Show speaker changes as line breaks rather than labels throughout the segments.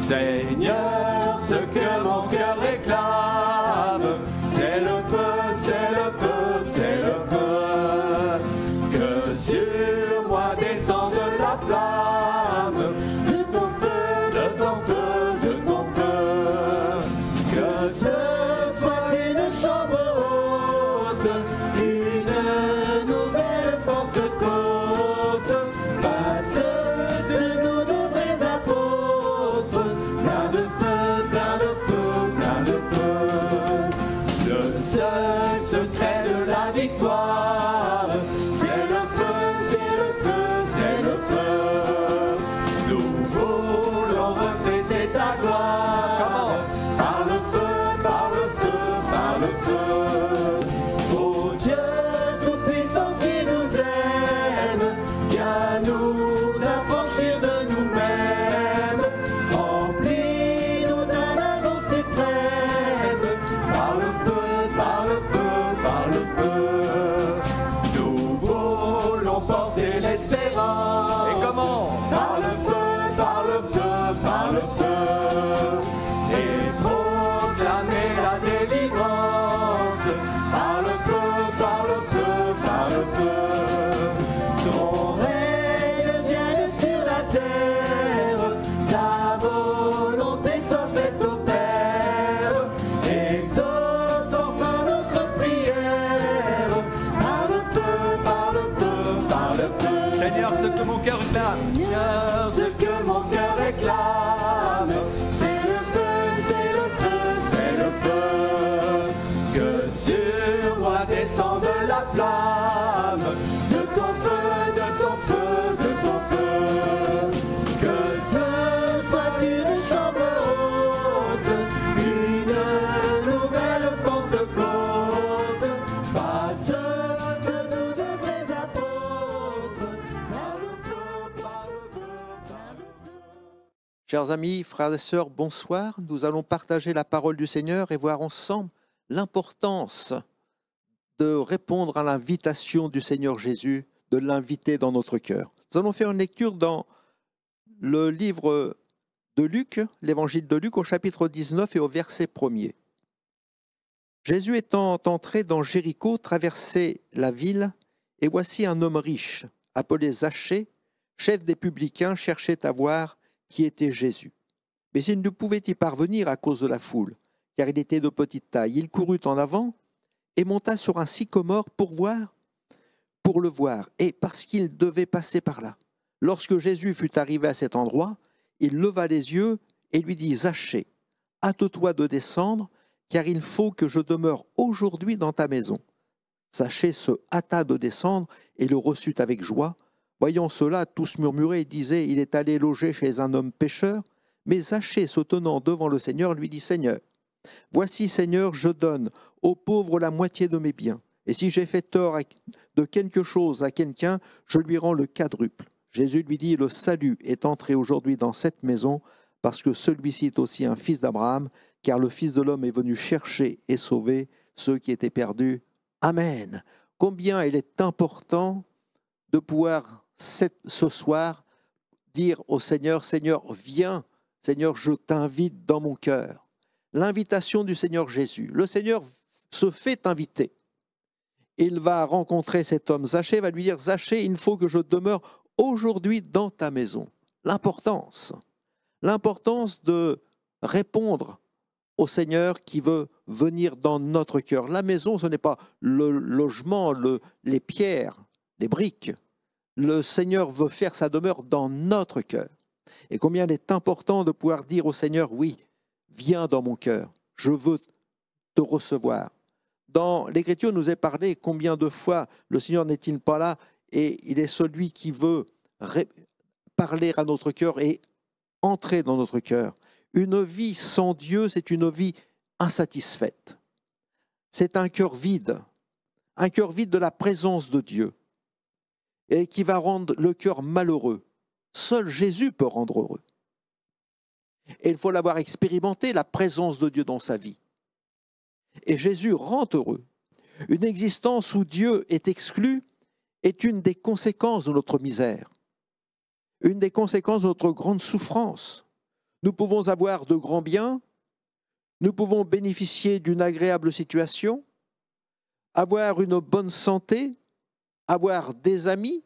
Seigneur, ce que mon cœur réclame, c'est le feu, c'est le feu, c'est le feu. Que sur moi descende la flamme de ton feu, de ton feu, de ton feu. Que ce soit une chambre haute, une nouvelle Pentecôte, fasse de nous de vrais apôtres, plein de feu, plein de feu, plein de feu. Le seul secret de la victoire, c'est le feu, c'est le feu, c'est le feu. Nous voulons refléter ta gloire, par le feu, par le feu, par le feu. Ô Dieu tout-puissant qui nous aime, viens nous affranchir de nous-mêmes. Remplis-nous d'un amour suprême, par le feu, par le feu, par le feu. Nous voulons porter l'espérance. Et comment? Par le feu, par le feu, par le feu. Et proclamer la délivrance. Par le feu, par le feu, par le feu. Ton règne vienne sur la terre. Ta volonté soit faite au Père. Exauce enfin notre prière. Par le feu, par le feu, par le feu.
Seigneur, ce que mon cœur réclame.
Seigneur, ce que mon cœur réclame, c'est le feu, c'est le feu, c'est le feu. Que sur moi descende la flamme de ton feu, de ton feu, de ton feu. Que ce soit une chambre haute, une nouvelle Pentecôte, fasse de nous de vrais apôtres, par le feu, par le feu, par le feu.
Chers amis, frères et sœurs, bonsoir. Nous allons partager la parole du Seigneur et voir ensemble l'importance de répondre à l'invitation du Seigneur Jésus, de l'inviter dans notre cœur. Nous allons faire une lecture dans le livre de Luc, l'évangile de Luc, au chapitre 19 et au verset 1er. Jésus étant entré dans Jéricho, traversait la ville, et voici un homme riche, appelé Zachée, chef des publicains, cherchait à voir qui était Jésus. Mais il ne pouvait y parvenir à cause de la foule, car il était de petite taille. Il courut en avant et monta sur un sycomore pour le voir, et parce qu'il devait passer par là. Lorsque Jésus fut arrivé à cet endroit, il leva les yeux et lui dit « Zachée, hâte-toi de descendre, car il faut que je demeure aujourd'hui dans ta maison. » Zachée se hâta de descendre et le reçut avec joie. Voyant cela, tous murmuraient et disaient « Il est allé loger chez un homme pécheur. » Mais Zachée, se tenant devant le Seigneur, lui dit « Seigneur, voici, Seigneur, je donne aux pauvres la moitié de mes biens. Et si j'ai fait tort de quelque chose à quelqu'un, je lui rends le quadruple. » Jésus lui dit « Le salut est entré aujourd'hui dans cette maison, parce que celui-ci est aussi un fils d'Abraham, car le Fils de l'homme est venu chercher et sauver ceux qui étaient perdus. » Amen. Combien il est important de pouvoir ce soir dire au Seigneur « Seigneur, viens, Seigneur, je t'invite dans mon cœur. » L'invitation du Seigneur Jésus. Le Seigneur se fait inviter. Il va rencontrer cet homme Zachée, va lui dire « Zachée, il faut que je demeure aujourd'hui dans ta maison. » L'importance de répondre au Seigneur qui veut venir dans notre cœur. La maison, ce n'est pas le logement, les pierres, les briques. Le Seigneur veut faire sa demeure dans notre cœur. Et combien il est important de pouvoir dire au Seigneur « Oui, viens dans mon cœur, je veux te recevoir. » Dans l'Écriture, nous est parlé combien de fois le Seigneur n'est-il pas là et il est celui qui veut parler à notre cœur et entrer dans notre cœur. Une vie sans Dieu, c'est une vie insatisfaite. C'est un cœur vide de la présence de Dieu et qui va rendre le cœur malheureux. Seul Jésus peut rendre heureux. Et il faut l'avoir expérimenté, la présence de Dieu dans sa vie. Et Jésus rend heureux. Une existence où Dieu est exclu est une des conséquences de notre misère, une des conséquences de notre grande souffrance. Nous pouvons avoir de grands biens, nous pouvons bénéficier d'une agréable situation, avoir une bonne santé, avoir des amis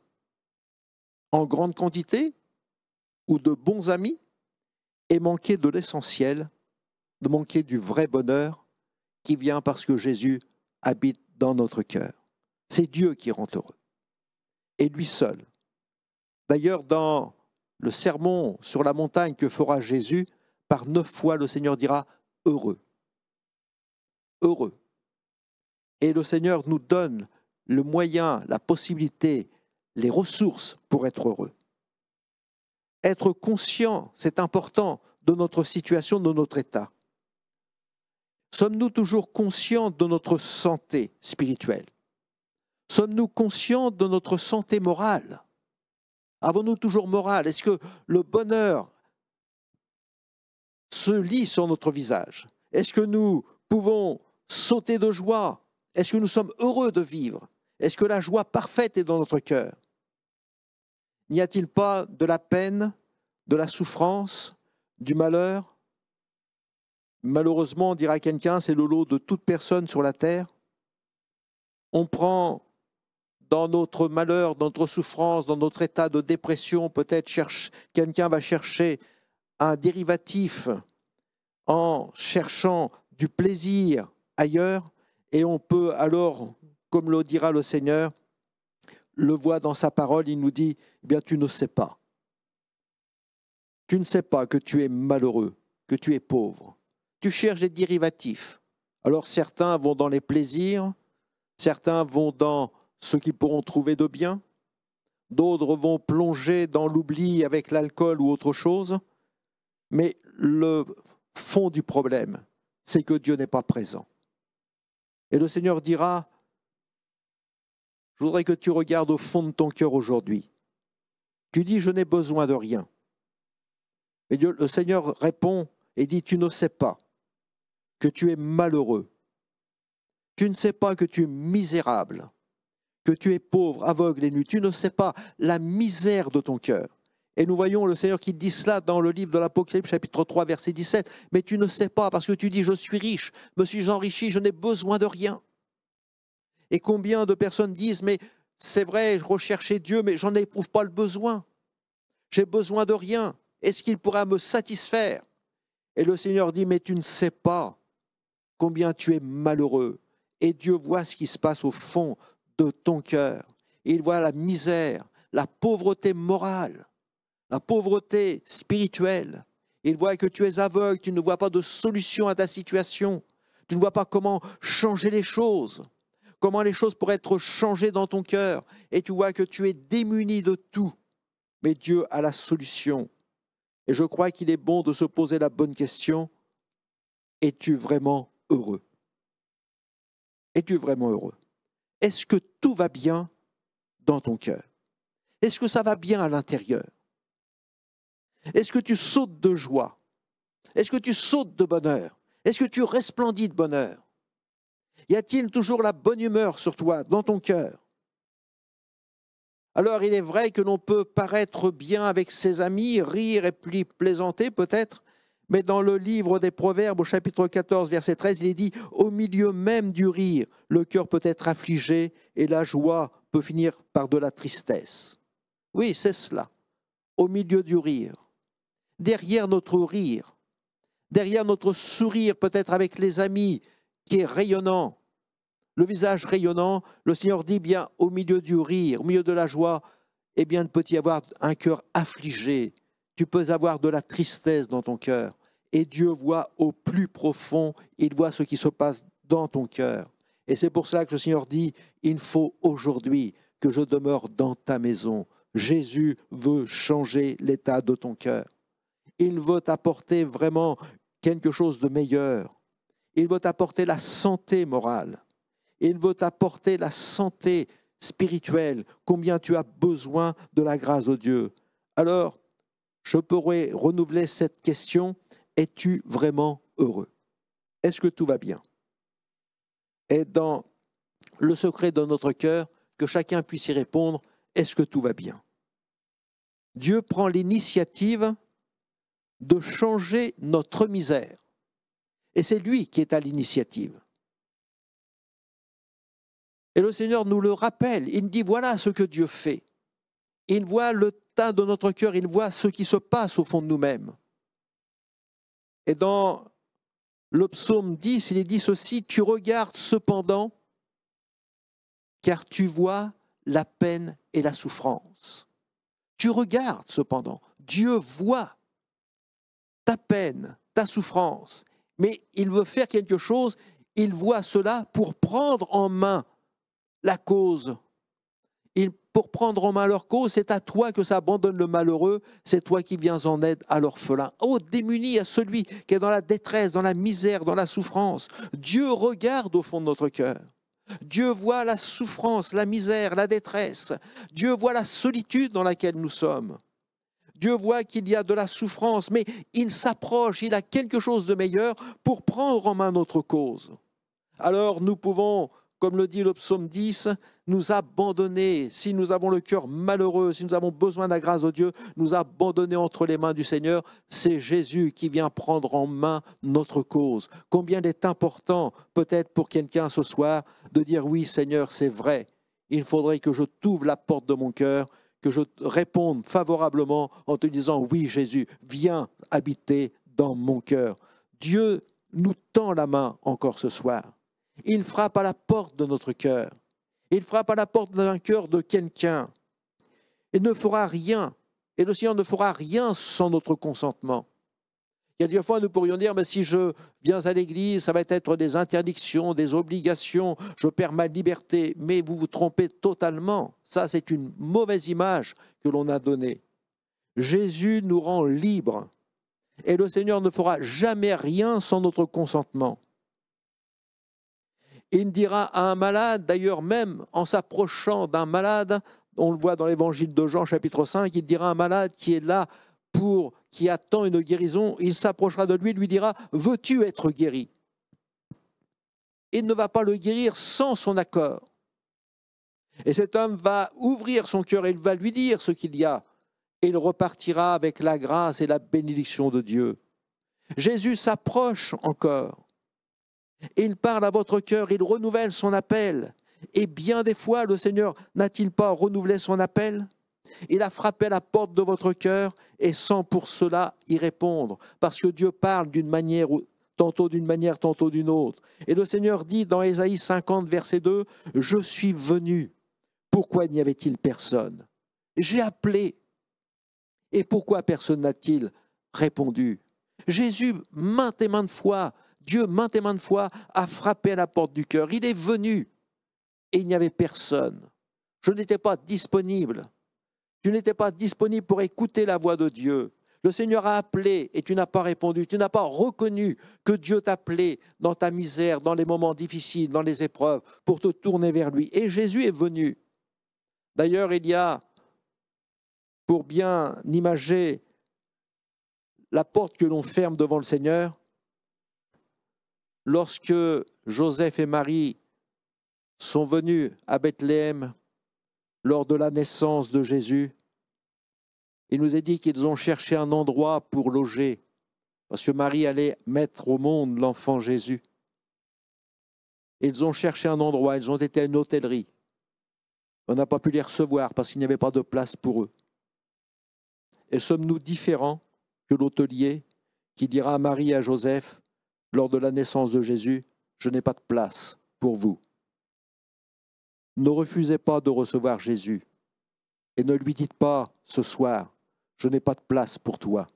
en grande quantité ou de bons amis et manquer de l'essentiel, de manquer du vrai bonheur qui vient parce que Jésus habite dans notre cœur. C'est Dieu qui rend heureux et lui seul. D'ailleurs, dans le sermon sur la montagne que fera Jésus, par 9 fois le Seigneur dira « heureux ». Heureux. Et le Seigneur nous donne le moyen, la possibilité, les ressources pour être heureux. Être conscient, c'est important, de notre situation, de notre état. Sommes-nous toujours conscients de notre santé spirituelle? Sommes-nous conscients de notre santé morale? Avons-nous toujours morale? Est-ce que le bonheur se lit sur notre visage? Est-ce que nous pouvons sauter de joie? Est-ce que nous sommes heureux de vivre? Est-ce que la joie parfaite est dans notre cœur? N'y a-t-il pas de la peine, de la souffrance, du malheur? Malheureusement, dira quelqu'un, c'est le lot de toute personne sur la terre. On prend dans notre malheur, dans notre souffrance, dans notre état de dépression, peut-être quelqu'un va chercher un dérivatif en cherchant du plaisir ailleurs, et on peut alors, comme le dira le Seigneur, le voit dans sa parole, il nous dit, eh bien tu ne sais pas. Tu ne sais pas que tu es malheureux, que tu es pauvre. Tu cherches des dérivatifs. Alors certains vont dans les plaisirs, certains vont dans ce qu'ils pourront trouver de bien, d'autres vont plonger dans l'oubli avec l'alcool ou autre chose, mais le fond du problème, c'est que Dieu n'est pas présent. Et le Seigneur dira, je voudrais que tu regardes au fond de ton cœur aujourd'hui. Tu dis, je n'ai besoin de rien. Et Dieu, le Seigneur répond et dit, tu ne sais pas que tu es malheureux. Tu ne sais pas que tu es misérable, que tu es pauvre, aveugle et nu. Tu ne sais pas la misère de ton cœur. Et nous voyons le Seigneur qui dit cela dans le livre de l'Apocalypse, chapitre 3, verset 17. Mais tu ne sais pas parce que tu dis, je suis riche, me suis enrichi, je n'ai besoin de rien. Et combien de personnes disent, mais c'est vrai, je recherchais Dieu, mais j'en éprouve pas le besoin. J'ai besoin de rien. Est-ce qu'il pourra me satisfaire? Et le Seigneur dit, mais tu ne sais pas combien tu es malheureux. Et Dieu voit ce qui se passe au fond de ton cœur. Il voit la misère, la pauvreté morale, la pauvreté spirituelle. Il voit que tu es aveugle, tu ne vois pas de solution à ta situation. Tu ne vois pas comment changer les choses, comment les choses pourraient être changées dans ton cœur. Et tu vois que tu es démuni de tout. Mais Dieu a la solution. Et je crois qu'il est bon de se poser la bonne question. Es-tu vraiment heureux? Es-tu vraiment heureux? Est-ce que tout va bien dans ton cœur? Est-ce que ça va bien à l'intérieur? Est-ce que tu sautes de joie? Est-ce que tu sautes de bonheur? Est-ce que tu resplendis de bonheur? Y a-t-il toujours la bonne humeur sur toi, dans ton cœur? Alors il est vrai que l'on peut paraître bien avec ses amis, rire et puis plaisanter peut-être, mais dans le livre des Proverbes, au chapitre 14, verset 13, il est dit « Au milieu même du rire, le cœur peut être affligé et la joie peut finir par de la tristesse. » Oui, c'est cela, au milieu du rire. Derrière notre rire, derrière notre sourire peut-être avec les amis qui est rayonnant, le visage rayonnant, le Seigneur dit bien au milieu du rire, au milieu de la joie, eh bien il peut y avoir un cœur affligé, tu peux avoir de la tristesse dans ton cœur. Et Dieu voit au plus profond, il voit ce qui se passe dans ton cœur. Et c'est pour cela que le Seigneur dit, il faut aujourd'hui que je demeure dans ta maison. Jésus veut changer l'état de ton cœur. Il veut t'apporter vraiment quelque chose de meilleur. Il veut t'apporter la santé morale. Il veut t'apporter la santé spirituelle. Combien tu as besoin de la grâce de Dieu. Alors, je pourrais renouveler cette question. Es-tu vraiment heureux? Est-ce que tout va bien? Et dans le secret de notre cœur, que chacun puisse y répondre, est-ce que tout va bien? Dieu prend l'initiative de changer notre misère. Et c'est lui qui est à l'initiative. Et le Seigneur nous le rappelle. Il nous dit, voilà ce que Dieu fait. Il voit le teint de notre cœur, il voit ce qui se passe au fond de nous-mêmes. Et dans le psaume 10, il est dit ceci, « Tu regardes cependant, car tu vois la peine et la souffrance. » Tu regardes cependant, Dieu voit ta peine, ta souffrance, mais il veut faire quelque chose, il voit cela pour prendre en main la cause. Pour prendre en main leur cause, c'est à toi que ça abandonne le malheureux, c'est toi qui viens en aide à l'orphelin. Oh, démuni à celui qui est dans la détresse, dans la misère, dans la souffrance. Dieu regarde au fond de notre cœur. Dieu voit la souffrance, la misère, la détresse. Dieu voit la solitude dans laquelle nous sommes. Dieu voit qu'il y a de la souffrance, mais il s'approche, il a quelque chose de meilleur pour prendre en main notre cause. Alors nous pouvons, comme le dit le psaume 10, nous abandonner, si nous avons le cœur malheureux, si nous avons besoin de la grâce de Dieu, nous abandonner entre les mains du Seigneur. C'est Jésus qui vient prendre en main notre cause. Combien il est important, peut-être pour quelqu'un ce soir, de dire oui Seigneur, c'est vrai, il faudrait que je t'ouvre la porte de mon cœur, que je réponde favorablement en te disant oui Jésus, viens habiter dans mon cœur. Dieu nous tend la main encore ce soir. Il frappe à la porte de notre cœur. Il frappe à la porte d'un cœur de quelqu'un. Il ne fera rien. Et le Seigneur ne fera rien sans notre consentement. Quelquefois, nous pourrions dire, mais si je viens à l'église, ça va être des interdictions, des obligations, je perds ma liberté. Mais vous vous trompez totalement. Ça, c'est une mauvaise image que l'on a donnée. Jésus nous rend libres. Et le Seigneur ne fera jamais rien sans notre consentement. Il dira à un malade, d'ailleurs même en s'approchant d'un malade, on le voit dans l'évangile de Jean chapitre 5, il dira à un malade qui est là, qui attend une guérison, il s'approchera de lui et lui dira « Veux-tu être guéri ?» Il ne va pas le guérir sans son accord. Et cet homme va ouvrir son cœur et il va lui dire ce qu'il y a. Et il repartira avec la grâce et la bénédiction de Dieu. Jésus s'approche encore. Il parle à votre cœur, il renouvelle son appel. Et bien des fois, le Seigneur n'a-t-il pas renouvelé son appel? Il a frappé à la porte de votre cœur et sans pour cela y répondre. Parce que Dieu parle d'une manière, tantôt d'une manière, tantôt d'une autre. Et le Seigneur dit dans Ésaïe 50, verset 2, « Je suis venu. Pourquoi n'y avait-il personne? J'ai appelé. Et pourquoi personne n'a-t-il répondu ?» Jésus, maintes et maintes fois, Dieu, maintes et maintes fois, a frappé à la porte du cœur. Il est venu et il n'y avait personne. Je n'étais pas disponible. Tu n'étais pas disponible pour écouter la voix de Dieu. Le Seigneur a appelé et tu n'as pas répondu. Tu n'as pas reconnu que Dieu t'appelait dans ta misère, dans les moments difficiles, dans les épreuves, pour te tourner vers lui. Et Jésus est venu. D'ailleurs, il y a, pour bien imager la porte que l'on ferme devant le Seigneur, lorsque Joseph et Marie sont venus à Bethléem lors de la naissance de Jésus, il nous est dit qu'ils ont cherché un endroit pour loger, parce que Marie allait mettre au monde l'enfant Jésus. Ils ont cherché un endroit, ils ont été à une hôtellerie. On n'a pas pu les recevoir parce qu'il n'y avait pas de place pour eux. Et sommes-nous différents que l'hôtelier qui dira à Marie et à Joseph, lors de la naissance de Jésus, « Je n'ai pas de place pour vous ». Ne refusez pas de recevoir Jésus et ne lui dites pas ce soir, « Je n'ai pas de place pour toi ».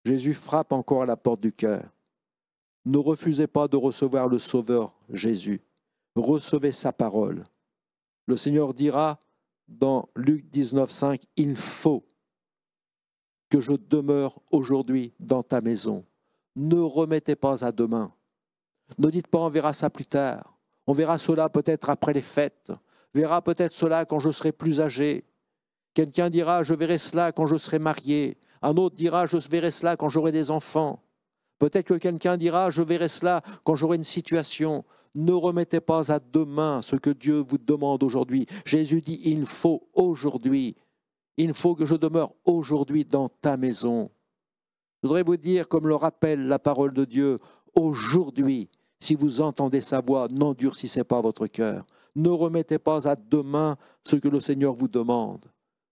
Jésus frappe encore à la porte du cœur. Ne refusez pas de recevoir le Sauveur Jésus. Recevez sa parole. Le Seigneur dira dans Luc 19, 5, « Il faut que je demeure aujourd'hui dans ta maison. » Ne remettez pas à demain. Ne dites pas on verra ça plus tard. On verra cela peut-être après les fêtes. On verra peut-être cela quand je serai plus âgé. Quelqu'un dira je verrai cela quand je serai marié. Un autre dira je verrai cela quand j'aurai des enfants. Peut-être que quelqu'un dira je verrai cela quand j'aurai une situation. Ne remettez pas à demain ce que Dieu vous demande aujourd'hui. Jésus dit il faut aujourd'hui. Il faut que je demeure aujourd'hui dans ta maison. Je voudrais vous dire, comme le rappelle la parole de Dieu, aujourd'hui, si vous entendez sa voix, n'endurcissez pas votre cœur. Ne remettez pas à demain ce que le Seigneur vous demande.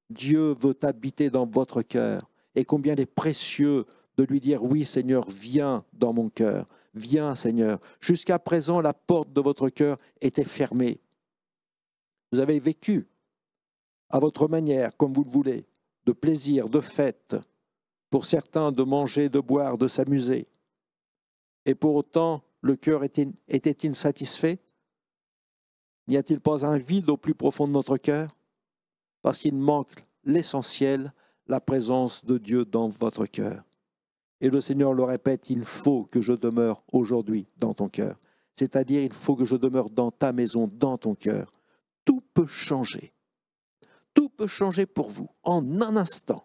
Dieu veut habiter dans votre cœur. Et combien il est précieux de lui dire, oui Seigneur, viens dans mon cœur. Viens Seigneur. Jusqu'à présent, la porte de votre cœur était fermée. Vous avez vécu à votre manière, comme vous le voulez, de plaisir, de fête, pour certains de manger, de boire, de s'amuser. Et pour autant, le cœur était-il satisfait? N'y a-t-il pas un vide au plus profond de notre cœur? Parce qu'il manque l'essentiel, la présence de Dieu dans votre cœur. Et le Seigneur le répète, il faut que je demeure aujourd'hui dans ton cœur. C'est-à-dire, il faut que je demeure dans ta maison, dans ton cœur. Tout peut changer. Tout peut changer pour vous, en un instant.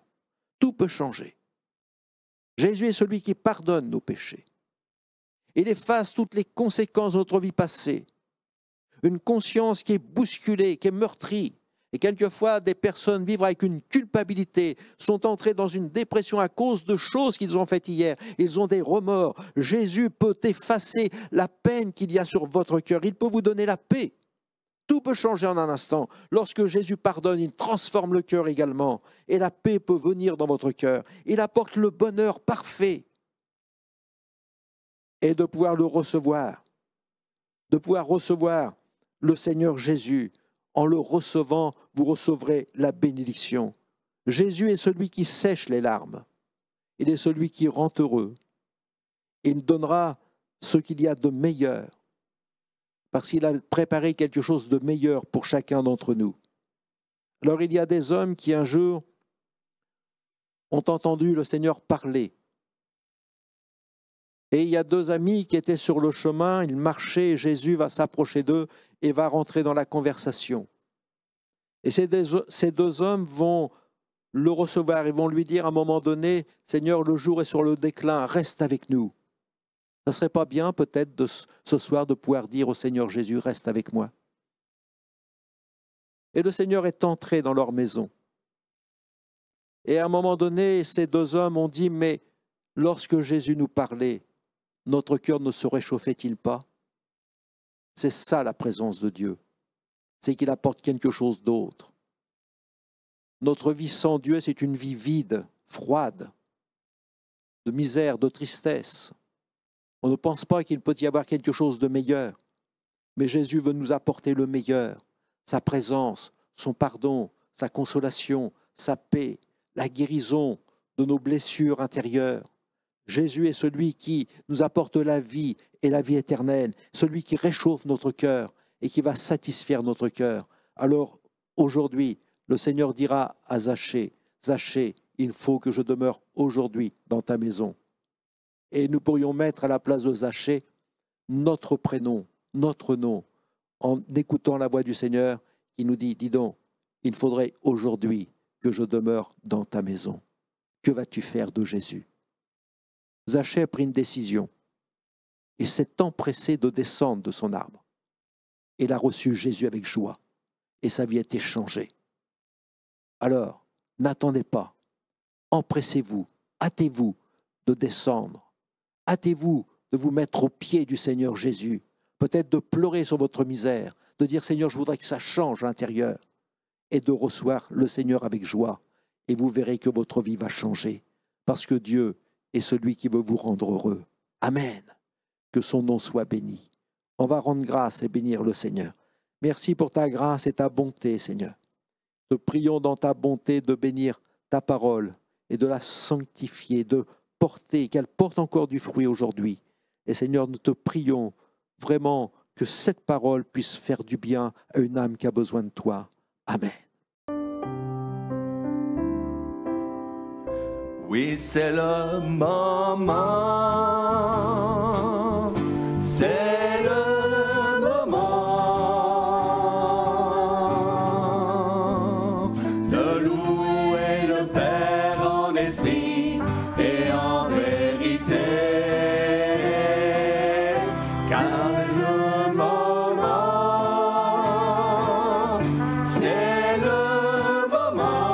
Tout peut changer. Jésus est celui qui pardonne nos péchés. Il efface toutes les conséquences de notre vie passée. Une conscience qui est bousculée, qui est meurtrie. Et quelquefois, des personnes vivent avec une culpabilité, sont entrées dans une dépression à cause de choses qu'ils ont faites hier. Ils ont des remords. Jésus peut effacer la peine qu'il y a sur votre cœur. Il peut vous donner la paix. Tout peut changer en un instant. Lorsque Jésus pardonne, il transforme le cœur également. Et la paix peut venir dans votre cœur. Il apporte le bonheur parfait. Et de pouvoir le recevoir. De pouvoir recevoir le Seigneur Jésus. En le recevant, vous recevrez la bénédiction. Jésus est celui qui sèche les larmes. Il est celui qui rend heureux. Il donnera ce qu'il y a de meilleur. Parce qu'il a préparé quelque chose de meilleur pour chacun d'entre nous. Alors il y a des hommes qui un jour ont entendu le Seigneur parler. Et il y a deux amis qui étaient sur le chemin, ils marchaient et Jésus va s'approcher d'eux et va rentrer dans la conversation. Et ces deux hommes vont le recevoir, ils vont lui dire à un moment donné, « Seigneur, le jour est sur le déclin, reste avec nous. » Ça ne serait pas bien peut-être ce soir de pouvoir dire au Seigneur Jésus, « Reste avec moi. » Et le Seigneur est entré dans leur maison. Et à un moment donné, ces deux hommes ont dit, « Mais lorsque Jésus nous parlait, notre cœur ne se réchauffait-il pas ?» C'est ça la présence de Dieu. C'est qu'il apporte quelque chose d'autre. Notre vie sans Dieu, c'est une vie vide, froide, de misère, de tristesse. On ne pense pas qu'il peut y avoir quelque chose de meilleur. Mais Jésus veut nous apporter le meilleur, sa présence, son pardon, sa consolation, sa paix, la guérison de nos blessures intérieures. Jésus est celui qui nous apporte la vie et la vie éternelle, celui qui réchauffe notre cœur et qui va satisfaire notre cœur. Alors, aujourd'hui, le Seigneur dira à Zachée, « Zachée, il faut que je demeure aujourd'hui dans ta maison. » Et nous pourrions mettre à la place de Zachée notre prénom, notre nom, en écoutant la voix du Seigneur qui nous dit, « Dis donc, il faudrait aujourd'hui que je demeure dans ta maison. Que vas-tu faire de Jésus ?» Zachée a pris une décision. Il s'est empressé de descendre de son arbre. Il a reçu Jésus avec joie. Et sa vie a été changée. Alors, n'attendez pas. Empressez-vous, hâtez-vous de descendre. Hâtez-vous de vous mettre aux pieds du Seigneur Jésus. Peut-être de pleurer sur votre misère, de dire « Seigneur, je voudrais que ça change à l'intérieur. » Et de recevoir le Seigneur avec joie. Et vous verrez que votre vie va changer. Parce que Dieu est celui qui veut vous rendre heureux. Amen. Que son nom soit béni. On va rendre grâce et bénir le Seigneur. Merci pour ta grâce et ta bonté, Seigneur. Te prions dans ta bonté de bénir ta parole et de la sanctifier, de porter, qu'elle porte encore du fruit aujourd'hui. Et Seigneur, nous te prions vraiment que cette parole puisse faire du bien à une âme qui a besoin de toi. Amen.
Oui, c'est le moment, c'est le moment de louer le Père en esprit et en vérité, car le moment, c'est le moment.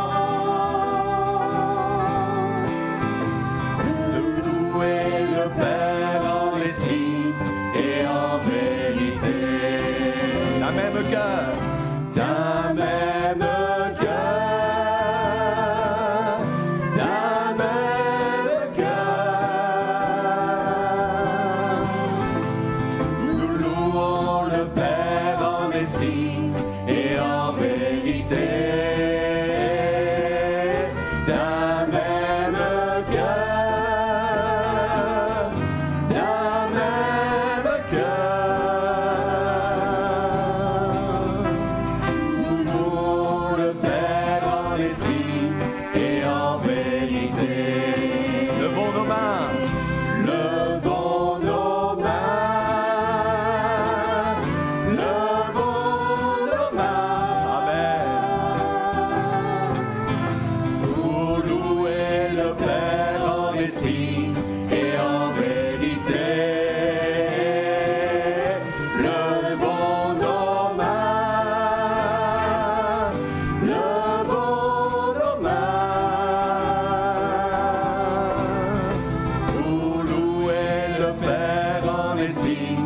esprit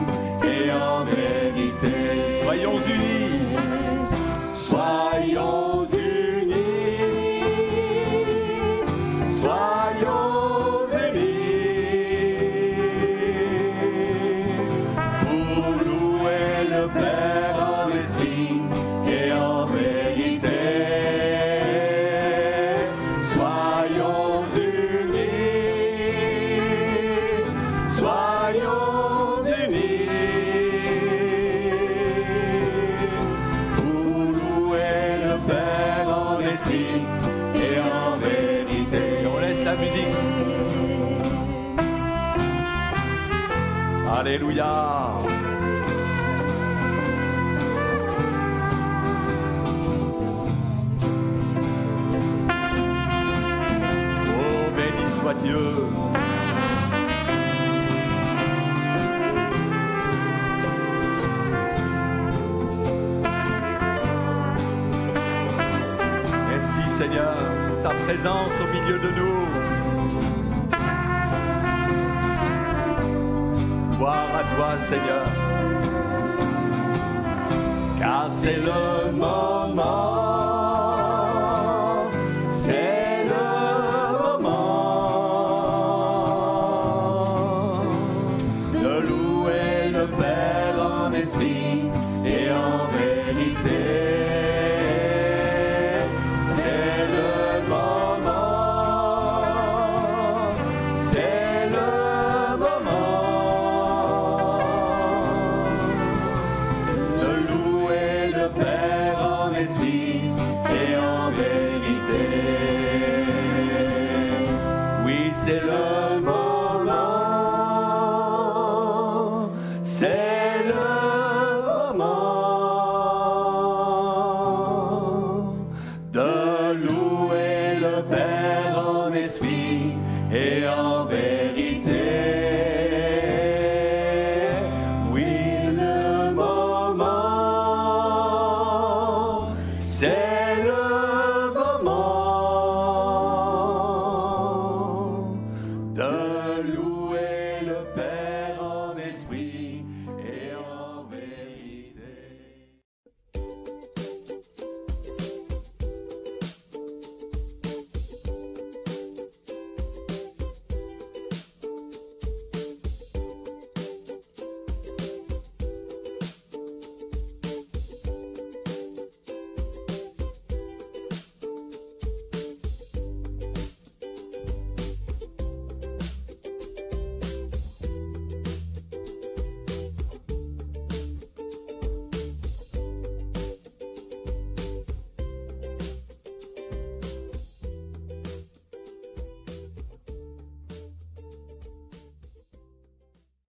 et en vérité.
Soyons unis.
Soyons unis. Soyons unis. Pour louer le Père en esprit et en vérité. Soyons unis. Soyons unis. Pour louer le Père en esprit et en vérité.
Et on laisse la musique. Alléluia. Oh, béni soit Dieu. Merci Seigneur pour ta présence au milieu de nous. Gloire à toi Seigneur.
Car c'est le moment, c'est le moment de louer le Père en esprit et en vérité. C'est le moment, c'est le moment de louer le Père en esprit et en vérité. Oui, c'est le moment, c'est